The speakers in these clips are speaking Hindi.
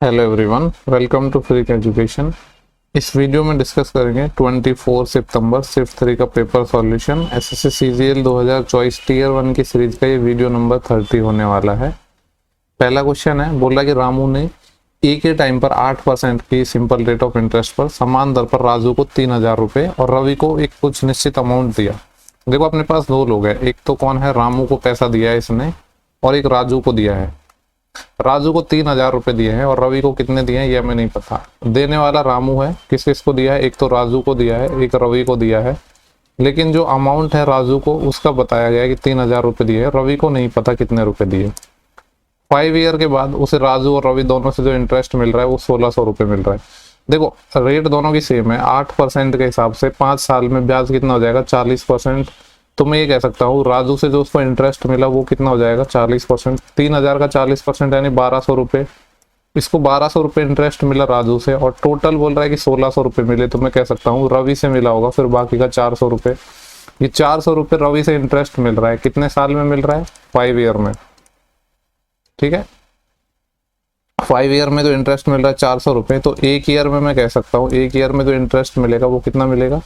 Hello everyone, welcome to free education. इस वीडियो में डिस्कस करेंगे 24 सितंबर शिफ्ट 3 का paper solution SSC CGL 2024 tier 1 की सीरीज का ये वीडियो नंबर 30 होने वाला है। पहला क्वेश्चन है, बोला कि रामू ने एक ही टाइम पर 8% की सिंपल रेट ऑफ इंटरेस्ट पर समान दर पर राजू को 3000 रुपये और रवि को एक कुछ निश्चित अमाउंट दिया। देखो अपने पास दो लोग हैं, एक तो कौन है, रामू को पैसा दिया है इसने, और एक राजू को दिया है। राजू को 3000 रुपये दिए हैं और रवि को कितने दिए हैं ये हमें नहीं पता। देने वाला रामू है, किस किस को दिया है, एक तो राजू को दिया है, एक रवि को दिया है, लेकिन जो अमाउंट है राजू को उसका बताया गया है कि 3000 रुपये दिए है, रवि को नहीं पता कितने रुपए दिए। 5 ईयर के बाद उसे राजू और रवि दोनों से जो इंटरेस्ट मिल रहा है वो 1600 रुपये मिल रहा है। देखो रेट दोनों की सेम है, 8% के हिसाब से 5 साल में ब्याज कितना हो जाएगा, 40%। तो मैं ये कह सकता हूँ राजू से जो उसको इंटरेस्ट मिला वो कितना हो जाएगा, 40%। 3000 का 40% यानी 1200 रुपये। इसको 1200 रुपये इंटरेस्ट मिला राजू से और टोटल बोल रहा है कि 1600 रुपये मिले, तो मैं कह सकता हूँ रवि से मिला होगा, फिर बाकी का 400 रुपये। ये 400 रुपये रवि से इंटरेस्ट मिल रहा है, कितने साल में मिल रहा है, 5 ईयर में। ठीक है, 5 ईयर में जो इंटरेस्ट मिल रहा है 400 रुपये, तो एक ईयर में मैं कह सकता हूँ एक ईयर में जो इंटरेस्ट मिलेगा वो कितना मिलेगा,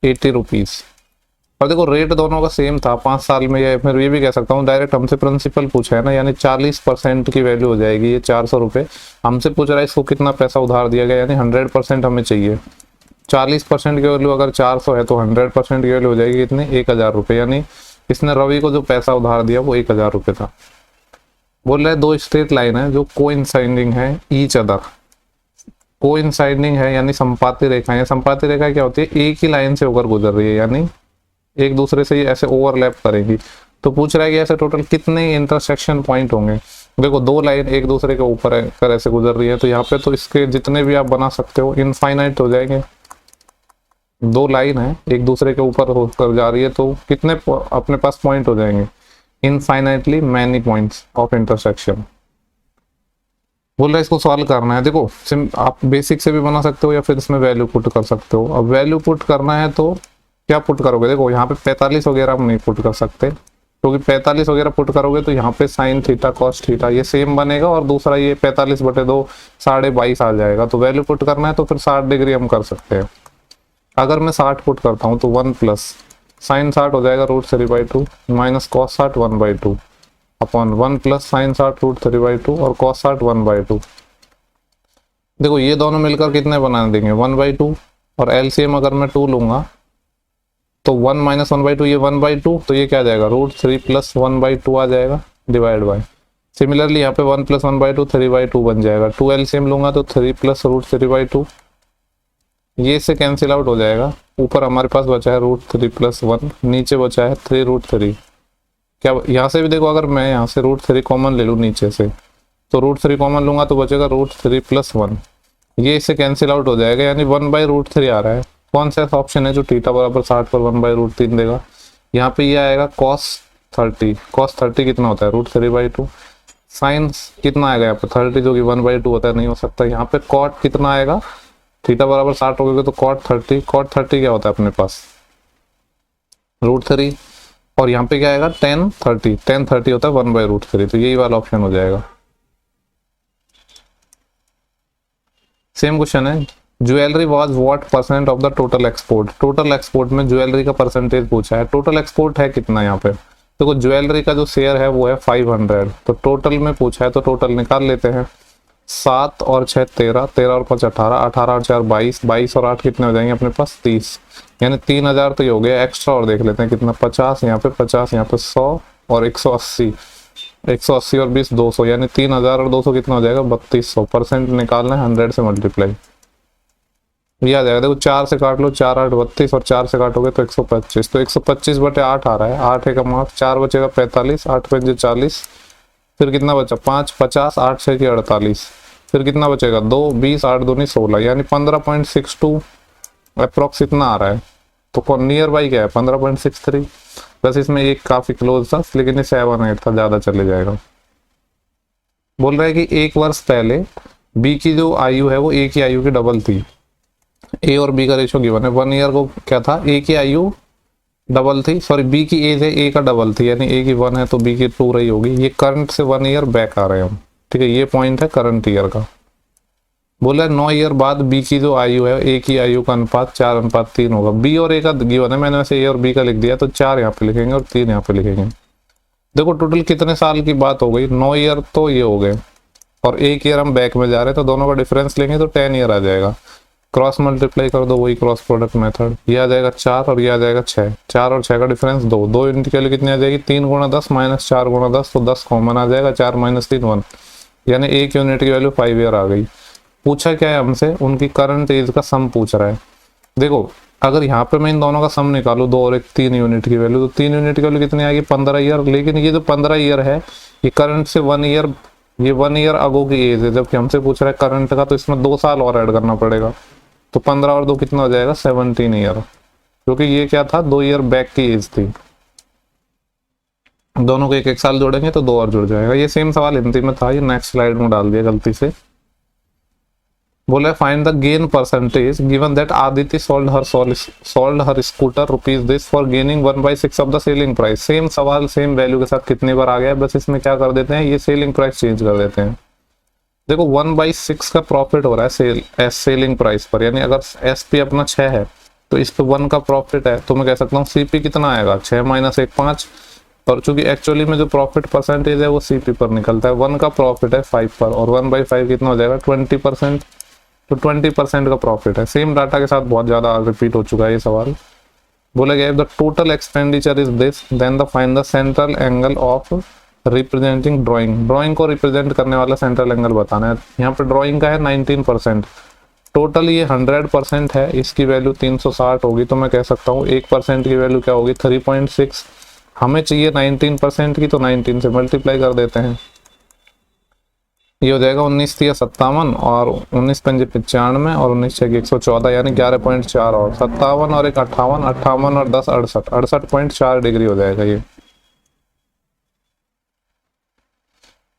80 रुपीज़। और देखो रेट दोनों का सेम था 5 साल में, या फिर ये भी कह सकता हूँ डायरेक्ट हमसे प्रिंसिपल पूछा है ना, यानी 40% की वैल्यू हो जाएगी ये 400 रुपये। हमसे पूछ रहा है इसको कितना पैसा उधार दिया गया, यानी 100% हमें चाहिए। 40% की वैल्यू अगर 400 है तो 100% की वैल्यू हो जाएगी कितने, 1000 रुपये। यानी इसने रवि को जो पैसा उधार दिया वो 1000 रुपये था। बोल रहे दो स्ट्रेट लाइन है जो कोइंसाइडिंग है ईच अदर। कोइंसाइडिंग है यानी संपाती रेखाएं। संपाती रेखा क्या होती है, एक ही लाइन से होकर गुजर रही है, यानी एक दूसरे से ये ऐसे ओवरलैप करेगी। तो पूछ रहा है कि ऐसे टोटल कितने इंटरसेक्शन पॉइंट होंगे। देखो दो लाइन एक दूसरे के ऊपर कर ऐसे गुजर रही है, तो यहाँ पे तो इसके जितने भी आप बना सकते हो इनफाइनाइट हो जाएंगे। दो लाइन है एक दूसरे के ऊपर होकर जा रही है, तो कितने अपने पास पॉइंट हो जाएंगे, infinitely many points of intersection. बोल रहा है इसको सॉल्व करना है। देखो आप बेसिक से भी बना सकते हो या फिर इसमें वैल्यू पुट कर सकते हो। अब वैल्यू पुट करना है तो क्या पुट करोगे, देखो यहाँ पे 45 वगैरह हम नहीं पुट कर सकते, क्योंकि 45 वगैरह पुट करोगे तो यहाँ पे साइन थीटा कॉस थीटा ये सेम बनेगा, और दूसरा ये 45/2 22.5 आ जाएगा। तो वैल्यू पुट करना है तो फिर 60 डिग्री हम कर सकते हैं। अगर मैं 60 पुट करता हूँ तो 1 प्लस साइन 60 हो जाएगा √3/2 minus cos 60 1/2 upon 1 plus sign 60 √3/2 और कॉस 60 1/2। देखो ये दोनों मिलकर कितने बना देंगे, 1/2, और एलसीएम अगर मैं 2 लूंगा तो 1 माइनस 1/2 ये 1/2, तो ये क्या आ जाएगा, √3 प्लस 1/2 आ जाएगा डिवाइड बाय। सिमिलरली यहाँ पे 1 प्लस 1/2 3/2 बन जाएगा। 2 एलसीएम लूंगा तो 3 प्लस √3/2, ये इससे कैंसिल आउट हो जाएगा। ऊपर हमारे पास बचा है √3 प्लस 1, नीचे बचा है 3√3। क्या यहाँ से भी देखो, अगर मैं यहाँ से √3 कॉमन ले लूँ नीचे से, तो √3 कॉमन लूंगा तो बचेगा √3 प्लस 1, ये इससे कैंसिल आउट हो जाएगा, यानी 1/√3 आ रहा है। कौन सा ऑप्शन है जो थीटा बराबर 60 पर 1/√3 देगा, यहाँ पे ये आएगा cos 30। cos 30 कितना होता है, √3/2। साइन कितना आएगा यहाँ पे 30, जो कि 1/2 होता है, नहीं हो सकता। यहाँ पे cot कितना आएगा, थीटा बराबर 60 हो गया तो cot 30। cot 30 क्या होता है अपने पास, √3, और यहाँ पे क्या आएगा tan 30। tan 30 होता है 1/√3, तो यही वाला ऑप्शन हो जाएगा। सेम क्वेश्चन है, jewellery was what % of the total export. Total export में ज्वेलरी का परसेंटेज पूछा है। टोटल एक्सपोर्ट है कितना, यहाँ पे देखो ज्वेलरी का जो शेयर है वो है 500, तो टोटल में पूछा है तो टोटल निकाल लेते हैं। 7 और 6 13, 13 और 5 18, 18 और 4 22, 22 और 8 कितने हो जाएंगे अपने पास 30, यानी 3000 तो ये हो गया। एक्स्ट्रा और देख लेते हैं कितना, 50 यहाँ पे, 50 यहाँ पे, 100 और 180, 180 और 20 200, यानी 3000 और 200 कितना हो जाएगा 3200। परसेंट निकालना है 100 से मल्टीप्लाई, ये आ जाएगा। देखो 4 से काट लो, 4 8 32, और 4 से काटोगे तो 125, तो 125/8 आ रहा है। 8 है का मार्क, 4 बचेगा 45, 8 5 40, फिर कितना बचा 5 50, 8 6 की 48, फिर कितना बचेगा 2 20, 8 दूनी 16, यानी 15.62 अप्रोक्स इतना आ रहा है। तो नियर बाई क्या है 15.63, बस इसमें एक काफी क्लोज था, लेकिन ये 7 8 था, ज्यादा चले जाएगा। बोल रहा है कि 1 वर्ष पहले बी की जो आयु है वो ए की आयु की डबल थी। ए और बी का रेशो गिवन है। 1 ईयर को क्या था, ए की आयु डबल थी, सॉरी बी की एज है ए का डबल थी, यानी ए की 1 है तो बी की 2 रही होगी। ये करंट से 1 ईयर बैक आ रहे हैं हम, ठीक है, ये पॉइंट है करंट ईयर का। बोला 9 ईयर बाद बी की जो आयु है, ए की आयु का अनुपात 4:3 होगा। बी और ए का गिवन है, मैंने वैसे ए और बी का लिख दिया, तो 4 यहाँ पे लिखेंगे और 3 यहाँ पे लिखेंगे। देखो टोटल कितने साल की बात हो गई, 9 ईयर तो ये हो गए, और 1 ईयर हम बैक में जा रहे हैं, तो दोनों का डिफरेंस लेंगे तो 10 ईयर आ जाएगा। क्रॉस मल्टीप्लाई कर दो, वही क्रॉस प्रोडक्ट मेथड, ये आ जाएगा 4 और ये आ जाएगा 6। 4 और 6 का डिफरेंस 2, 2 यूनिट की वैल्यू कितनी आ जाएगी, 3 गुणा 10 माइनस 4 गुणा 10, तो 10 कॉमन आ जाएगा, 4 माइनस 3 1, यानी 1 यूनिट की वैल्यू 5 ईयर आ गई। पूछा क्या है हमसे, उनकी करंट एज का सम पूछ रहा है। देखो अगर यहाँ पे मैं इन दोनों का सम निकालू, 2 और 1 3 यूनिट की वैल्यू, तो 3 यूनिट की वैल्यू कितनी आएगी, 15 ईयर। लेकिन ये जो 15 ईयर है ये करंट से 1 ईयर, ये 1 ईयर अगो की एज है, जबकि हमसे पूछ रहा है करंट का, तो इसमें 2 साल और ऐड करना पड़ेगा। तो 15 और 2 कितना हो जाएगा, 17 ईयर, क्योंकि ये क्या था, 2 ईयर बैक की एज थी। दोनों को 1-1 साल जोड़ेंगे तो 2 और जुड़ जाएगा। ये सेम सवाल हिंदी में था, ये नेक्स्ट स्लाइड में डाल दिया गलती से। बोला find the gain percentage given that Aditya sold her scooter rupees this for gaining 1/6 of the selling price. Same सवाल सेम वैल्यू के साथ कितनी बार आ गया, बस इसमें क्या कर देते हैं, ये सेलिंग प्राइस चेंज कर देते हैं। देखो 1/6 का प्रॉफिट हो रहा है सेलिंग प्राइस पर, यानी अगर एसपी अपना 6 है तो इस पे 1 का प्रॉफिट है, तो मैं कह सकता हूँ सीपी कितना आएगा, 6 माइनस 1 5। और चूंकि एक्चुअली में जो प्रॉफिट परसेंटेज है वो सीपी पर निकलता है, 1 का प्रॉफिट है 5 पर, और 1/5 कितना हो जाएगा 20%, तो 20% का प्रॉफिट है। सेम डाटा के साथ बहुत ज्यादा रिपीट हो चुका है ये सवाल। बोला गया the total expenditure is this then the find the central angle of representing drawing. Drawing को रिप्रेजेंट करने वाला सेंट्रल एंगल बताना है। यहाँ पे ड्राइंग का है 19%, टोटल ये 100% है, इसकी वैल्यू 360 होगी, तो मैं कह सकता हूँ 1% की वैल्यू क्या होगी 3.6। हमें चाहिए 19% की, तो 19 से मल्टीप्लाई कर देते हैं, ये हो जाएगा 19 57, और 19 पंजे 95, और 19 6 114, यानी 11.4, और 57 और 1 58, 58 और 10 68, 68.4 डिग्री हो जाएगा ये।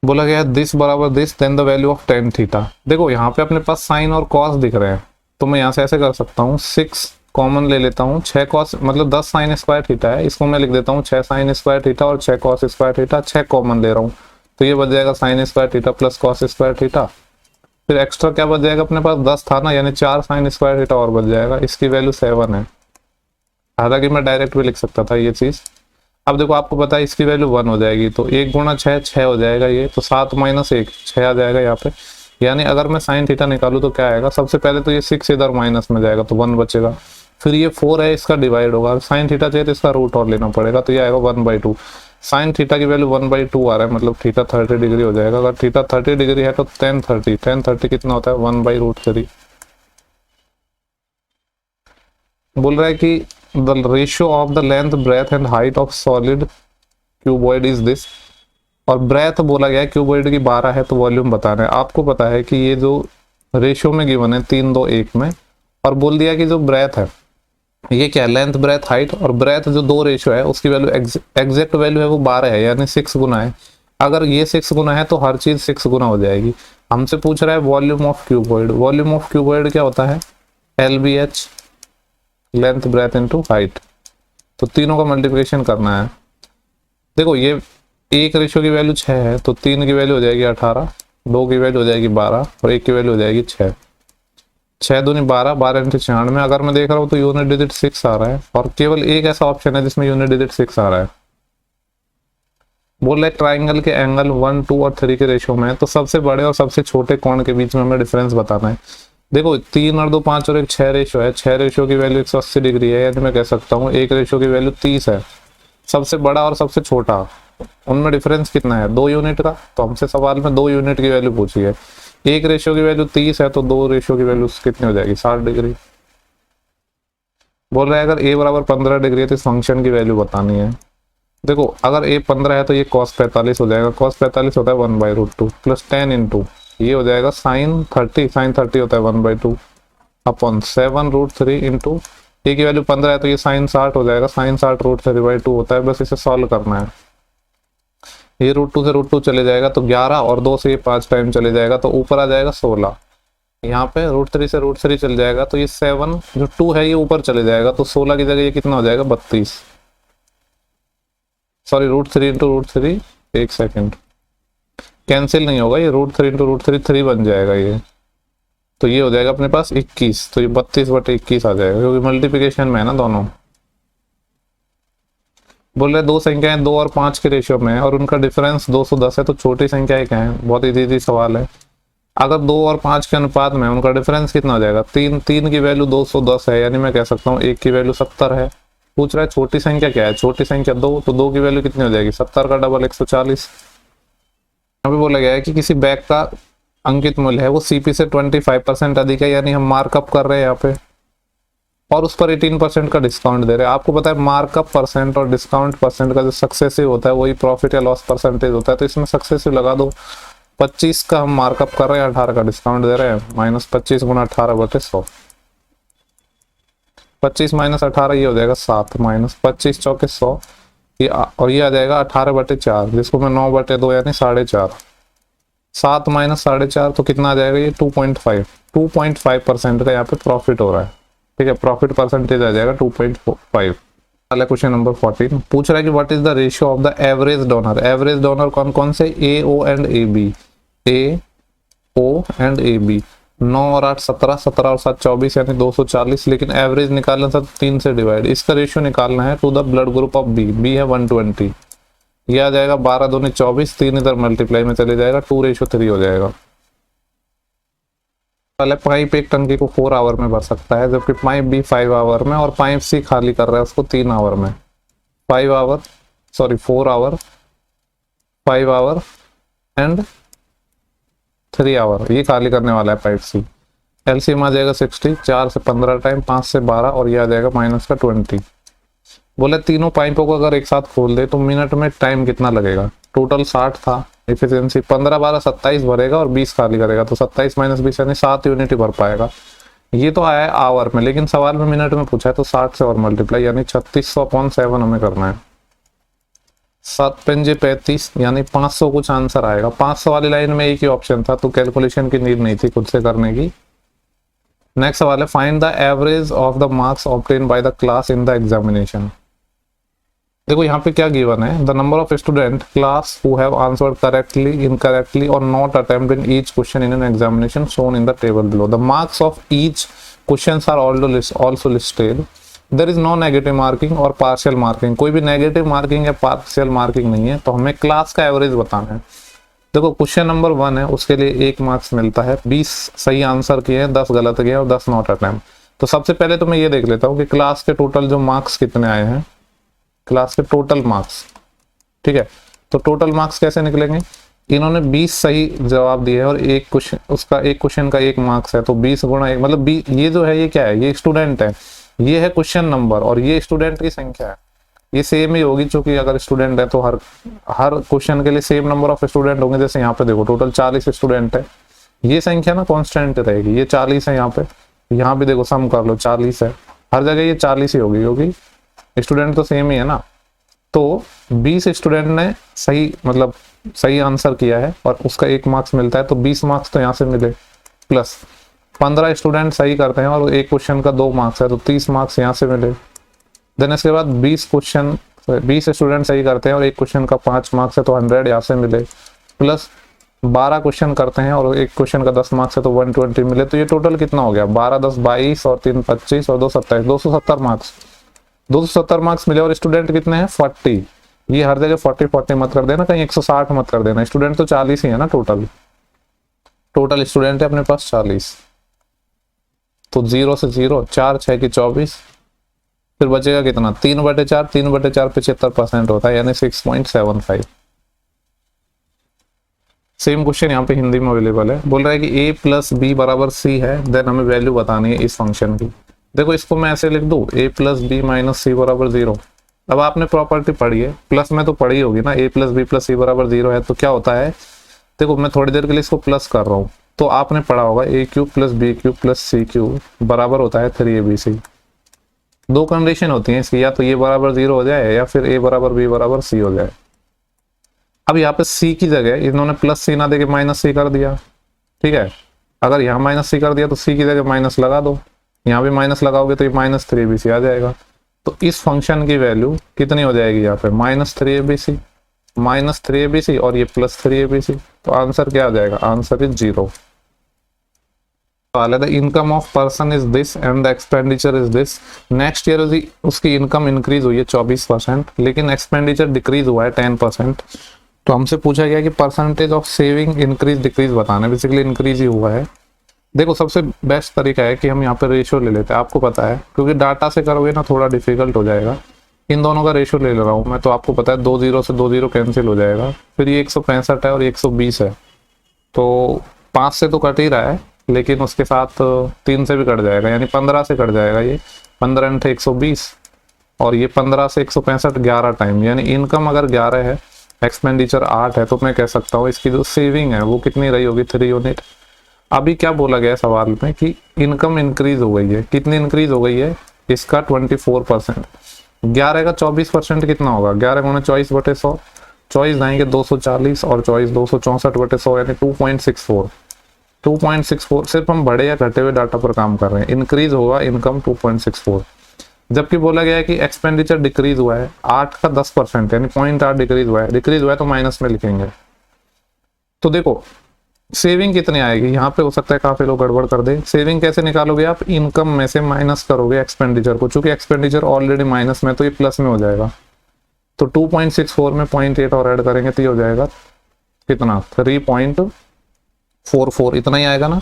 बोला गया दिस बराबर this then the value of tan theta. देखो यहाँ पे अपने पास साइन और कॉस दिख रहे हैं, तो मैं यहाँ से ऐसे कर सकता हूँ, 6 कॉमन ले लेता हूँ, 6 कॉस मतलब 10 साइन स्क्वायर थीटा है, इसको मैं लिख देता हूँ 6 साइन स्क्वायर थीटा और 6 कॉस स्क्वायर थीटा, 6 कॉमन ले रहा हूँ, तो ये बच जाएगा sine square theta plus cos square theta. फिर एक्स्ट्रा क्या बच जाएगा, अपने पास 10 था ना, यानी 4 साइन स्क्वायर थीटा और बच जाएगा, इसकी वैल्यू 7 है। हालांकि मैं डायरेक्ट भी लिख सकता था ये चीज। अब देखो आपको पता है इसकी वैल्यू 1 हो जाएगी, तो 1 गुणा 6 6 हो जाएगा ये, तो 7 माइनस 1 6 आ जाएगा यहाँ पे। यानी अगर मैं साइन थीटा निकालूं तो क्या आएगा, सबसे पहले तो ये 6 इधर माइनस में जाएगा तो 1 बचेगा, फिर ये 4 है इसका डिवाइड होगा, साइन थीटा चाहिए तो इसका रूट और लेना पड़ेगा, तो ये आएगा 1/2। साइन थीटा की वैल्यू 1/2 आ रहा है, मतलब थीटा 30 डिग्री हो जाएगा। अगर थीटा 30 डिग्री है तो tan 30 कितना होता है 1/√3। बोल रहा है कि the ratio of the length breadth and height of solid cuboid is this, और ब्रेथ बोला गया है क्यूबॉइड की 12 है, तो वॉल्यूम बताना है। आपको पता है कि ये जो रेशियो में गिवन है 3 2 1 में, और बोल दिया कि जो ब्रेथ है ये क्या है, लेंथ ब्रेथ हाइट, और ब्रेथ जो 2 रेशियो है उसकी वैल्यू एग्जैक्ट वैल्यू है वो 12 है, यानी 6 गुना है। अगर ये 6 गुना है तो हर चीज 6 गुना हो जाएगी। हमसे पूछ रहा है volume of cuboid. Volume of cuboid क्या होता है, LBH, length breadth into height, तो तीनों का मल्टीप्लिकेशन करना है। देखो ये 1 रेशियो की वैल्यू 6 है, तो 3 की वैल्यू हो जाएगी 18, 2 की वैल्यू हो जाएगी 12, और 1 की वैल्यू हो जाएगी 6। 6 दूनी 12, 12 इंटू 96। अगर मैं देख रहा हूँ तो यूनिट डिजिट 6 आ रहा है, और केवल एक ऐसा ऑप्शन है जिसमें यूनिट डिजिट 6 आ रहा है। बोल रहा है ट्राइंगल के एंगल 1 2 और 3 के रेशियो में है, तो सबसे बड़े और सबसे छोटे कोण के बीच में हमें डिफरेंस बताना है। देखो 3 और 2 5 और 1 6 रेशियो है, 6 रेशियो की वैल्यू 180 डिग्री है, यानी मैं कह सकता हूँ 1 रेशियो की वैल्यू 30 है। सबसे बड़ा और सबसे छोटा उनमें डिफरेंस कितना है, 2 यूनिट का, तो हमसे सवाल में 2 यूनिट की वैल्यू पूछी है। 1 रेशियो की वैल्यू 30 है, तो 2 रेशियो की वैल्यू कितनी हो जाएगी 60 डिग्री। बोल रहा है अगर a बराबर 15 डिग्री है तो इस फंक्शन की वैल्यू बतानी है। देखो अगर a 15 है तो ये cos 45 हो जाएगा, cos 45 होता है 1/√2 प्लस 10 इंटू ये हो जाएगा sin 30 होता है 1/2 अपॉन 7√3 इंटू a की वैल्यू 15 है तो ये sin 60 हो जाएगा, sin 60√3/2 होता है। बस इसे सॉल्व करना है। ये √2 से √2 चले जाएगा तो 11, और 2 से ये 5 टाइम चले जाएगा तो ऊपर आ जाएगा 16। यहाँ पे √3 से √3 चल जाएगा तो ये 7 जो 2 है ये ऊपर चले जाएगा, तो 16 की जगह ये कितना हो जाएगा 32। सॉरी √3 इंटू √3, एक सेकेंड कैंसिल नहीं होगा, ये √3 इंटू √3 3 बन जाएगा ये, तो ये हो जाएगा अपने पास 21, तो ये 32/21 आ जाएगा क्योंकि मल्टीप्लिकेशन में है ना दोनों। बोल रहे दो संख्याएं 2 और 5 के रेशियो में है और उनका डिफरेंस 210 है, तो छोटी संख्याएं क्या है, बहुत इजी सवाल है। अगर 2 और 5 के अनुपात में उनका डिफरेंस कितना हो जाएगा, 3 की वैल्यू 210 है, यानी मैं कह सकता हूँ 1 की वैल्यू 70 है। पूछ रहा है छोटी संख्या क्या है, छोटी संख्या 2, तो 2 की वैल्यू कितनी हो जाएगी, 70 का डबल 140। यहाँ पे बोला गया है कि किसी बैग का अंकित मूल्य है वो सीपी से 25% अधिक है, यानी हम मार्कअप कर रहे हैं यहाँ पे और उस पर 18% का डिस्काउंट दे रहे हैं। आपको पता है मार्कअप परसेंट और डिस्काउंट परसेंट का जो सक्सेसिव होता है वही प्रॉफिट या लॉस परसेंटेज होता है, तो इसमें सक्सेसिव लगा दो। 25 का हम मार्कअप कर रहे हैं, 18 का डिस्काउंट दे रहे हैं, -25 × 18/100। 25 - 18 ये हो जाएगा 7, -25 × 100 ये और ये आ जाएगा 18/4, जिसको मैं 9/2 यानी 4.5। 7 - 4.5 तो कितना आ जाएगा, ये 2.5% का यहाँ पे प्रॉफिट हो रहा है। ठीक है, प्रॉफिट परसेंटेज आ जाएगा 2.5। क्वेश्चन नंबर 14 पूछ रहा है कि what is the ratio of the average donor. Average donor कौन कौन से, A, O and A B. A, O and A B. 9 और 8 17, 17 और 7 24 यानी 240, लेकिन एवरेज निकालना था 3 से डिवाइड। इसका रेशियो निकालना है to the blood group of B. B है 120, ये आ जाएगा 12 दूनी 24, 3 इधर मल्टीप्लाई में चले जाएगा, 2:3 हो जाएगा। पहले पाइप एक टंकी को 4 आवर में भर सकता है, जबकि पाइप बी 5 आवर में और पाइप सी खाली कर रहा है उसको 3 आवर में। 4 आवर, 5 आवर एंड 3 आवर ये खाली करने वाला है पाइप सी। एलसीएम आ जाएगा 60, 4 से 15 टाइम, 5 से 12 और ये आ जाएगा -20। बोले तीनों पाइपों को अगर एक साथ खोल दे तो मिनट में टाइम कितना लगेगा। टोटल 60 था, एफिशिएंसी 15 12 27 भरेगा और 20 खाली करेगा, तो 27 - 20 यानी 7 यूनिट भर पाएगा। ये तो आया है आवर में, लेकिन सवाल में मिनट में पूछा है, तो 60 से और मल्टीप्लाई यानी 3600/7 हमें करना है। 7 पंजे 35 यानी 500 कुछ आंसर आएगा। 500 वाली लाइन में एक ही ऑप्शन था, तो कैलकुलेशन की नीड नहीं थी खुद से करने की। नेक्स्ट सवाल है find the average of the marks obtain by the class in the examination. देखो यहाँ पे क्या गिवन है, the number of student class who have answered correctly, incorrectly और not attempt in each question in an examination shown in the table below. The marks of each questions are also listed. There is no negative marking और पार्शियल मार्किंग। कोई भी नेगेटिव मार्किंग या पार्शियल मार्किंग नहीं है, तो हमें क्लास का एवरेज बताना है। देखो क्वेश्चन नंबर 1 है, उसके लिए 1 मार्क्स मिलता है। 20 सही आंसर किए हैं, 10 गलत किए और 10 नॉट अटेम्प्ट। तो सबसे पहले तो मैं ये देख लेता हूँ कि क्लास के टोटल जो मार्क्स कितने आए हैं, क्लास के टोटल मार्क्स। ठीक है, तो टोटल मार्क्स कैसे निकलेंगे, इन्होंने 20 सही जवाब दिए और एक क्वेश्चन उसका एक क्वेश्चन का 1 मार्क्स है, तो 20 × 1 मतलब ये जो है ये क्या है, ये स्टूडेंट है, ये है क्वेश्चन नंबर और ये स्टूडेंट की संख्या है। ये सेम ही होगी, क्योंकि अगर स्टूडेंट है तो हर क्वेश्चन के लिए सेम नंबर ऑफ स्टूडेंट होंगे। जैसे यहाँ पे देखो टोटल 40 स्टूडेंट है, ये संख्या ना कांस्टेंट रहेगी, ये 40 है यहाँ पे, यहाँ भी देखो सम कर लो 40 है, हर जगह ये 40 ही होगी क्योंकि स्टूडेंट तो सेम ही है ना। तो 20 स्टूडेंट ने सही आंसर किया है और उसका 1 मार्क्स मिलता है, तो 20 मार्क्स तो यहाँ से मिले, प्लस 15 स्टूडेंट सही करते हैं और एक क्वेश्चन का 2 मार्क्स है, तो 30 मार्क्स यहाँ से मिले। देन इसके बाद 20 स्टूडेंट सही करते हैं और एक क्वेश्चन का 5 मार्क्स है, तो 100 यहाँ से मिले, प्लस 12 क्वेश्चन करते हैं और एक क्वेश्चन का 10 मार्क्स है, तो 120 मिले। तो ये टोटल कितना हो गया, 12 10 22 और 3 25 और 2 27, 270 मार्क्स। 270 मार्क्स मिले और स्टूडेंट कितने हैं 40। ये हर जगह 40 मत कर देना, कहीं 160 मत कर देना, स्टूडेंट तो 40 ही है ना। टोटल स्टूडेंट है अपने पास 40, तो 0 से 0, 4 6 की 24, फिर बचेगा कितना 3/4, 3/4 75% होता है यानी 6.75। सेम क्वेश्चन यहाँ पे हिंदी में अवेलेबल है। बोल रहा है कि a + b = c है, देन हमें वैल्यू बतानी है इस फंक्शन की। देखो इसको मैं ऐसे लिख दूं, a + b - c = 0। अब आपने प्रॉपर्टी पढ़ी है, प्लस में तो पढ़ी होगी ना, a + b + c = 0 है, तो क्या होता है, देखो मैं थोड़ी देर के लिए इसको प्लस कर रहा हूँ, तो आपने पढ़ा होगा a³ + b³ + c³ बराबर होता है 3abc। 2 कंडीशन होती हैं इसकी, या तो ये बराबर 0 हो जाए या फिर a = b = c हो जाए। अब यहाँ पे c की जगह इन्होंने +c ना देके -c कर दिया। ठीक है, अगर यहाँ -c कर दिया तो c की जगह माइनस लगा दो, यहाँ भी माइनस लगाओगे तो ये -3abc आ जाएगा। तो इस फंक्शन की वैल्यू कितनी हो जाएगी यहाँ पे, -3abc और ये +3abc। तो आंसर क्या आ जाएगा, आंसर इज 0। सवाल है the income of person is this and the expenditure is this. Next year उसकी इनकम इंक्रीज हुई है 24%, लेकिन एक्सपेंडिचर डिक्रीज हुआ है 10%। तो हमसे पूछा गया कि percentage of saving increase decrease बताना है, बेसिकली इंक्रीज ही हुआ है। देखो सबसे बेस्ट तरीका है कि हम यहाँ पे रेशियो ले लेते हैं, आपको पता है, क्योंकि डाटा से करोगे ना थोड़ा डिफिकल्ट हो जाएगा। इन दोनों का रेशियो ले रहा हूँ मैं, तो आपको पता है 2 0 से 2 0 कैंसिल हो जाएगा, फिर ये 165 है और 120 है, तो 5 से तो कट ही रहा है, लेकिन उसके साथ 3 से भी कट जाएगा, यानी 15 से कट जाएगा। ये 15 × 120 और ये 15 से 165 11 टाइम, यानी इनकम अगर 11 है, एक्सपेंडिचर 8 है, तो मैं कह सकता हूँ इसकी जो सेविंग है वो कितनी रही होगी, 3 यूनिट। अभी क्या बोला गया है सवाल में कि इनकम इंक्रीज हो गई है, कितनी इंक्रीज हो गई है, इसका 24%। 11 का 24% कितना होगा, 11 × 24/100, 24 जाएंगे 240 और 24 264/100, यानी 2.64। 2.64 सिर्फ हम बढ़े या घटे हुए डाटा पर काम कर रहे हैं। इंक्रीज होगा इनकम 2.64। जबकि बोला गया है कि एक्सपेंडिचर डिक्रीज हुआ है 8 का 10%, यानी 0.8 डिक्रीज हुआ है। डिक्रीज हुआ है तो माइनस में लिखेंगे। तो देखो सेविंग कितनी आएगी, यहाँ पे हो सकता है काफी लोग गड़बड़ कर दे। सेविंग कैसे निकालोगे आप, इनकम में से माइनस करोगे एक्सपेंडिचर को, चूंकि एक्सपेंडिचर ऑलरेडी माइनस में, तो ये प्लस में हो जाएगा। तो 2.64 में 0.8 और ऐड करेंगे तो ये हो जाएगा कितना, 3.44, इतना ही आएगा ना,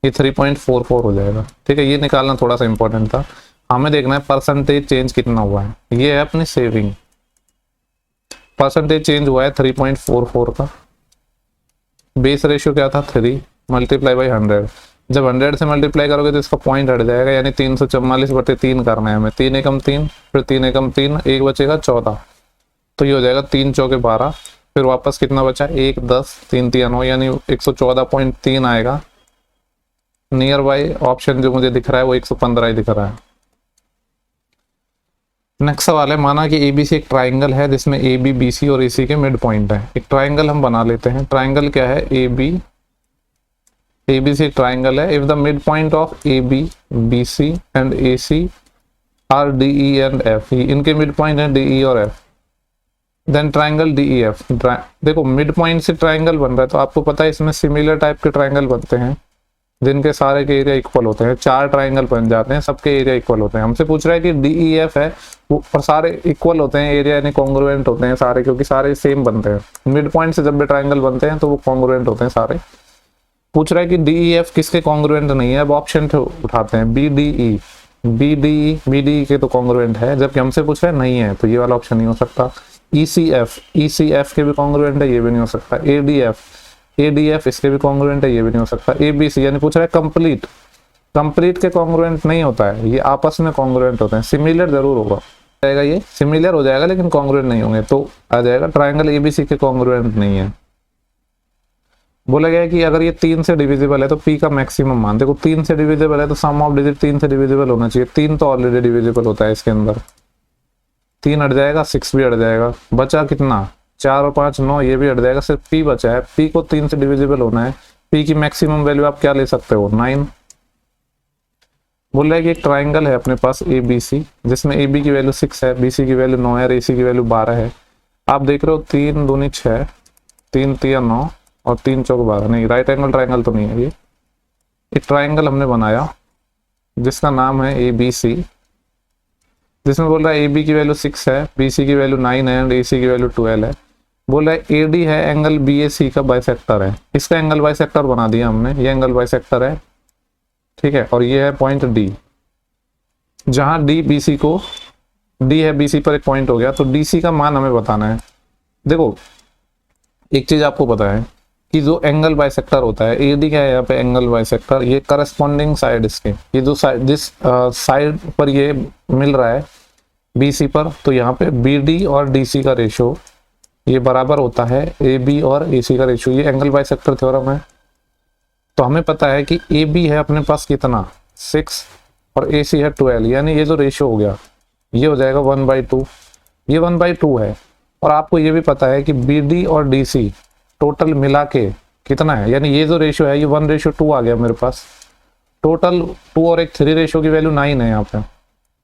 ये 3.44 हो जाएगा। ठीक है, ये निकालना थोड़ा सा इंपॉर्टेंट था। हमें देखना है परसेंटेज चेंज कितना हुआ है, ये है अपनी सेविंग। परसेंटेज चेंज हुआ है 3.44 का। बेस रेशियो क्या था, 3 मल्टीप्लाई बाई 100। जब 100 से मल्टीप्लाई करोगे तो इसका पॉइंट हट जाएगा, यानी 344/3 करना है हमें। 3 एकम 3, फिर 3 एकम 3, एक बचेगा 14, तो ये हो जाएगा 3 चौके 12। फिर वापस कितना बचा, 1 10 3 3 9, यानी 114.3 आएगा। नियर बाई ऑप्शन जो मुझे दिख रहा है वो 115 ही दिख रहा है। नेक्स्ट सवाल है, माना कि एबीसी एक ट्राइंगल है जिसमें ए बी बी सी और ए सी के मिड पॉइंट है। एक ट्राइंगल हम बना लेते हैं। ट्राइंगल क्या है, ए बी सी ट्राइंगल है। If the mid point of A B B C and A C are D E and F, इनके मिड पॉइंट है डी ई और F, then triangle D E F. देखो मिड पॉइंट से ट्राइंगल बन रहा है, तो आपको पता है इसमें सिमिलर टाइप के ट्राइंगल बनते हैं जिनके सारे के एरिया इक्वल होते हैं। 4 ट्राइंगल बन जाते हैं, सबके एरिया इक्वल होते हैं। हमसे पूछ रहा है कि डी ई एफ है वो, और सारे इक्वल होते हैं एरिया, यानी कॉन्ग्रुएंट होते हैं सारे, क्योंकि सारे सेम बनते हैं। मिड पॉइंट से जब भी ट्राइंगल बनते हैं तो वो कॉन्ग्रुएंट होते हैं सारे। पूछ रहा है कि डी ई एफ किसके कॉन्ग्रुएंट नहीं है। अब ऑप्शन उठाते हैं, बी डी ई के तो कॉन्ग्रुएंट है, जबकि हमसे पूछ रहा है नहीं है, तो ये वाला ऑप्शन नहीं हो सकता। ई सी एफ के भी कॉन्ग्रुएंट है, ये भी नहीं हो सकता। ए डी एफ इसके भी कॉन्ग्रुएंट है, ये भी नहीं हो सकता। ए बी सी, यानी पूछ रहा है कंप्लीट के कॉन्ग्रुएंट नहीं होता है, ये आपस में कॉन्ग्रुएंट होते हैं। सिमिलर जरूर होगा जाएगा, ये सिमिलर हो जाएगा लेकिन कॉन्ग्रुएंट नहीं होंगे, तो आ जाएगा ट्राइंगल एबीसी के कॉन्ग्रुएंट नहीं है। बोला गया है कि अगर ये 3 से डिविजिबल है तो पी का मैक्सिमम मान, देखो 3 से डिविजिबल है तो सम ऑफ डिजिट 3 से डिविजिबल होना चाहिए। 3 तो ऑलरेडी डिविजिबल होता है इसके अंदर, 3 हट जाएगा, 6 भी हट जाएगा, बचा कितना, 4 और 5 9, ये भी हट जाएगा, सिर्फ पी बचा है। पी को 3 से डिविजिबल होना है, पी की मैक्सिमम वैल्यू आप क्या ले सकते हो, 9। बोल रहा है कि एक ट्राइंगल है अपने पास ए बी सी, जिसमें ए बी की वैल्यू 6 है, बी सी की वैल्यू 9 है और ए सी की वैल्यू 12 है। आप देख रहे हो 3 दूनी 6, 3 3 9 और 3 चौक 12, नहीं राइट एंगल ट्राइंगल तो नहीं है ये। एक ट्राइंगल हमने बनाया जिसका नाम है ए बी सी, जिसमें बोल रहा है ए बी की वैल्यू 6 है, बी सी की वैल्यू 9 है और ए सी की वैल्यू 12 है। बोल रहा है ए डी है एंगल बी ए सी का बाइसेक्टर है, इसका एंगल बाइसेक्टर बना दिया हमने, ये एंगल बाइसेक्टर है, ठीक है, और ये है पॉइंट डी, जहां डी बी सी को, डी है बी सी पर एक पॉइंट हो गया, तो डी सी का मान हमें बताना है। देखो एक चीज आपको पता है कि जो एंगल बाइसेक्टर होता है, ए डी क्या है यहाँ पे एंगल बाइसेक्टर, ये करस्पॉन्डिंग साइड इसके, ये जो साइड जिस साइड पर ये मिल रहा है बी सी पर, तो यहाँ पे बी डी और डी सी का रेशो ये बराबर होता है ए बी और ए सी का रेशो। ये एंगल बाइसेक्टर थ्योरम है। तो हमें पता है कि ए बी है अपने पास कितना 6 और ए सी है 12, यानी ये जो रेशो हो गया ये हो जाएगा 1/2, ये 1/2 है। और आपको ये भी पता है कि बी डी और डी सी टोटल मिला के कितना है, यानी ये जो रेशो है ये 1/2 आ गया मेरे पास। टोटल 2 और एक 3 रेशो की वैल्यू 9 है यहाँ पे,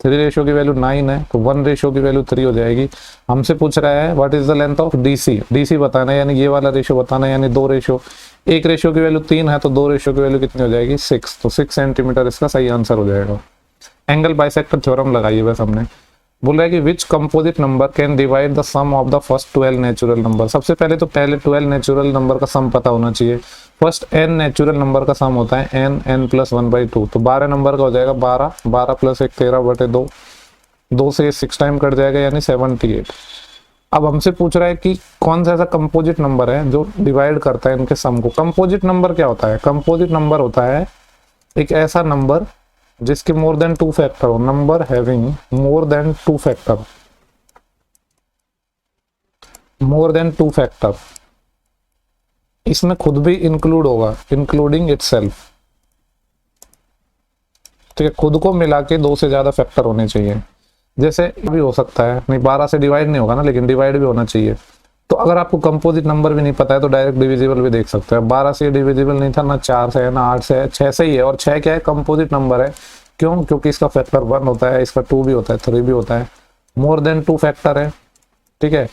3 रेशियो की वैल्यू 9 है तो 1 रेशियो की वैल्यू 3 हो जाएगी। हमसे पूछ रहा है what is the length of DC, DC बताना है, यानी ये वाला रेशियो बताना है, यानी 2 रेशियो, 1 रेशियो की वैल्यू 3 है तो 2 रेशियो की वैल्यू कितनी हो जाएगी 6, तो 6 सेंटीमीटर इसका सही आंसर हो जाएगा। एंगल बाइसेक्टर थ्योरम लगाइए बस हमने। बोल रहा है कि which composite number can divide the sum of the first 12 natural number. सबसे पहले तो पहले 12 नेचुरल नंबर का सम पता होना चाहिए। फर्स्ट n नेचुरल नंबर का सम होता है n, n प्लस 1/2, तो 12 नंबर का हो जाएगा 12, 12 प्लस 1 13/2, 2 से 6 टाइम कट जाएगा यानी 78। अब हमसे पूछ रहा है कि कौन सा ऐसा कंपोजिट नंबर है जो डिवाइड करता है इनके सम को। कंपोजिट नंबर क्या होता है? कंपोजिट नंबर होता है एक ऐसा नंबर जिसके मोर देन 2 फैक्टर हो, number having more than 2 factor, more than 2 factor. इसमें खुद भी इंक्लूड होगा, इंक्लूडिंग इटसेल्फ, ठीक है, खुद को मिला के 2 से ज्यादा फैक्टर होने चाहिए। जैसे भी हो सकता है, नहीं 12 से डिवाइड नहीं होगा ना, लेकिन डिवाइड भी होना चाहिए। तो अगर आपको कंपोजिट नंबर भी नहीं पता है तो डायरेक्ट डिविजिबल भी देख सकते हैं। 12 से डिविजिबल नहीं था, ना 4 से है, ना 8 से है, 6 से ही है। और 6 क्या है? कंपोजिट नंबर है। क्यों? क्योंकि इसका फैक्टर 1 होता है, इसका 2 भी होता है, 3 भी होता है, मोर देन 2 फैक्टर है, ठीक है।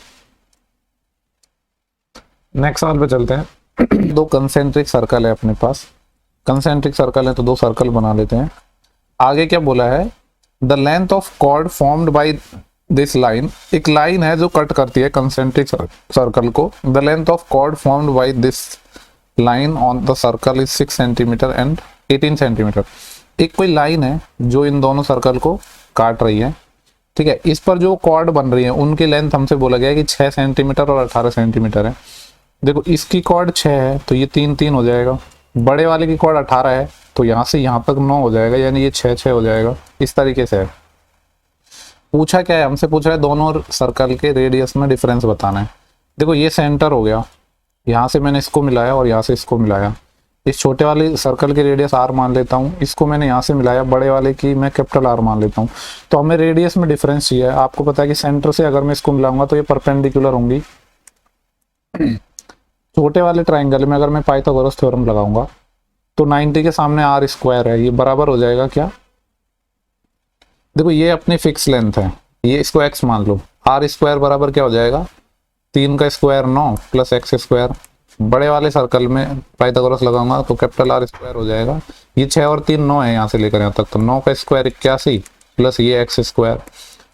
नेक्स्ट सवाल पे चलते हैं। 2 कंसेंट्रिक सर्कल है अपने पास, कंसेंट्रिक सर्कल है तो 2 सर्कल बना लेते हैं। आगे क्या बोला है? The length of chord formed by this line, एक लाइन है जो कट करती है कंसेंट्रिक सर्कल को। The length of chord formed by this line on the circle is 6 centimetre and 18 centimetre. एक कोई लाइन है जो इन दोनों सर्कल को काट रही है, ठीक है। इस पर जो कॉर्ड बन रही है उनकी लेंथ हमसे बोला गया है कि 6 सेंटीमीटर और 18 सेंटीमीटर है। देखो इसकी कॉर्ड 6 है तो ये 3 3 हो जाएगा, बड़े वाले की कॉर्ड 18 है तो यहाँ से यहाँ तक 9 हो जाएगा, यानी ये 6 6 हो जाएगा। इस तरीके से है। पूछा क्या है? हमसे पूछ रहा है दोनों सर्कल के रेडियस में डिफरेंस बताना है। देखो ये सेंटर हो गया, यहाँ से मैंने इसको मिलाया और यहाँ से इसको मिलाया। इस छोटे वाले सर्कल की रेडियस r मान लेता हूँ, इसको मैंने यहाँ से मिलाया, बड़े वाले की मैं कैपिटल R मान लेता हूँ। तो हमें रेडियस में डिफरेंस चाहिए। आपको पता है कि सेंटर से अगर मैं इसको मिलाऊंगा तो ये परपेंडिकुलर होंगी। छोटे वाले ट्राइंगल में अगर मैं पाइथागोरस थ्योरम लगाऊंगा तो 90 के सामने r स्क्वायर है, ये बराबर हो जाएगा क्या? देखो ये अपनी फिक्स लेंथ है, ये इसको x मान लो, r स्क्वायर बराबर क्या हो जाएगा? 3 का स्क्वायर 9 प्लस x स्क्वायर। बड़े वाले सर्कल में पाइथागोरस लगाऊंगा तो कैपिटल R स्क्वायर हो जाएगा। ये 6 और 3 9 है यहाँ से लेकर यहाँ तक, तो 9 का स्क्वायर 81 प्लस ये x स्क्वायर।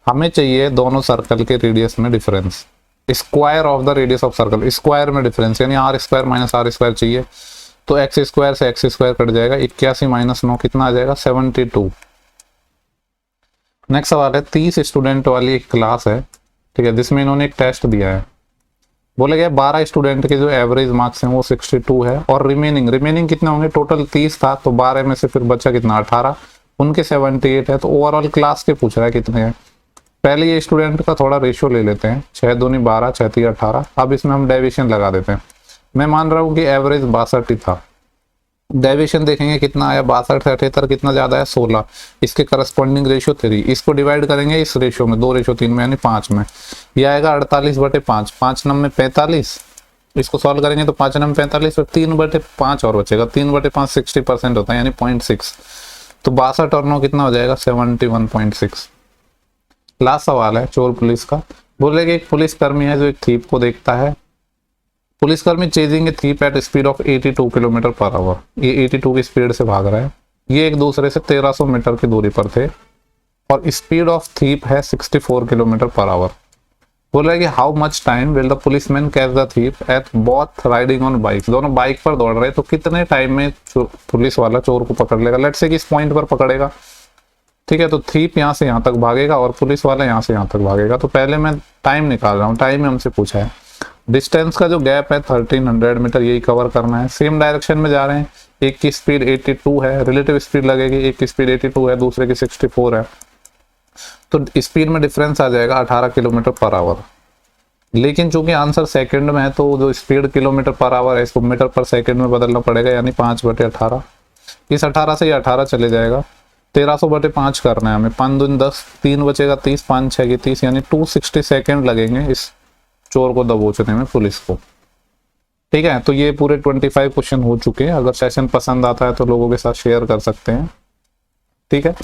हमें चाहिए दोनों सर्कल के रेडियस में difference, square of the radius of circle, square में डिफरेंस, यानी r square minus r square चाहिए। तो x स्क्वायर से x स्क्वायर कट जाएगा, 81 माइनस 9 कितना आ जाएगा? 72। नेक्स्ट सवाल है, 30 स्टूडेंट वाली एक क्लास है, ठीक है, जिसमें इन्होंने एक टेस्ट दिया है। बोला गया 12 स्टूडेंट के जो एवरेज मार्क्स हैं वो 62 है और रिमेनिंग कितने होंगे? टोटल 30 था तो 12 में से फिर बचा कितना? 18, उनके 78 है। तो ओवरऑल क्लास के पूछ रहा है कितने हैं। पहले ये स्टूडेंट का थोड़ा रेशियो ले लेते हैं, 6 दूनी 12, 6 3 18। अब इसमें हम डेविएशन लगा देते हैं। मैं मान रहा हूँ कि एवरेज 62 था, डेविएशन देखेंगे कितना आया, 62 से 78 कितना ज्यादा है? 16। इसके करस्पॉन्डिंग रेशियो 3, इसको डिवाइड करेंगे इस रेशियो में, 2:3 में यानी 5 में, ये आएगा 48/5, 5 नम में 45। इसको सॉल्व करेंगे तो 5 नम 45 और 3/5 और बचेगा, 3/5 60% होता है यानी 0.6। तो 62 और 9 कितना हो जाएगा? 71.6। लास्ट सवाल है चोर पुलिस का। बोले कि एक पुलिसकर्मी है जो एक थीप को देखता है। पुलिसकर्मी chasing a thief at speed of 82 kilometre per hour, ये 82 की स्पीड से भाग रहा है। ये एक दूसरे से 1300 मीटर की दूरी पर थे और स्पीड ऑफ थीप है 64 किलोमीटर पर आवर। बोल रहा है कि how much time will the policeman catch the thief at both riding on bike, दोनों बाइक पर दौड़ रहे तो कितने टाइम में पुलिस वाला चोर को पकड़ लेगा। लेट्स से कि इस पॉइंट पर पकड़ेगा, ठीक है, तो थीप यहाँ से यहाँ तक भागेगा और पुलिस वाला यहाँ से यहाँ तक भागेगा। तो पहले मैं टाइम निकाल रहा हूँ, टाइम में हमसे पूछा है। डिस्टेंस का जो गैप है 1300 मीटर, यही कवर करना है। सेम डायरेक्शन में जा रहे हैं, एक की स्पीड 82 है, रिलेटिव स्पीड लगेगी, एक की स्पीड 82 है, दूसरे की 64 है, तो स्पीड में डिफरेंस आ जाएगा 18 किलोमीटर पर आवर। लेकिन चूंकि आंसर सेकंड में है तो जो स्पीड किलोमीटर पर आवर है इसको मीटर पर सेकंड में बदलना पड़ेगा, यानी 5/18। इस 18 से ये 18 चले जाएगा, 1300/5 करना है हमें, 5 दूनी 10, 3 बचेगा 30, 5 6 30, यानी 260 सेकेंड लगेंगे इस चोर को दबोचने में पुलिस को। ठीक है, तो ये पूरे 25 क्वेश्चन हो चुके हैं। अगर सेशन पसंद आता है तो लोगों के साथ शेयर कर सकते हैं। ठीक है,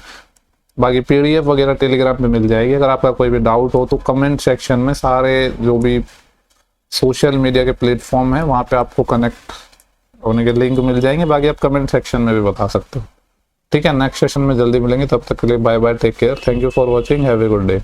बाकी PDF वगैरह टेलीग्राम पे मिल जाएगी। अगर आपका कोई भी डाउट हो तो कमेंट सेक्शन में सारे जो भी सोशल मीडिया के प्लेटफॉर्म है वहाँ पे आपको कनेक्ट होने के लिंक मिल जाएंगे। बाकी आप कमेंट सेक्शन में भी बता सकते हो। ठीक है, नेक्स्ट सेशन में जल्दी मिलेंगे, तब तक के लिए bye bye, take care, thank you for watching, have a good day.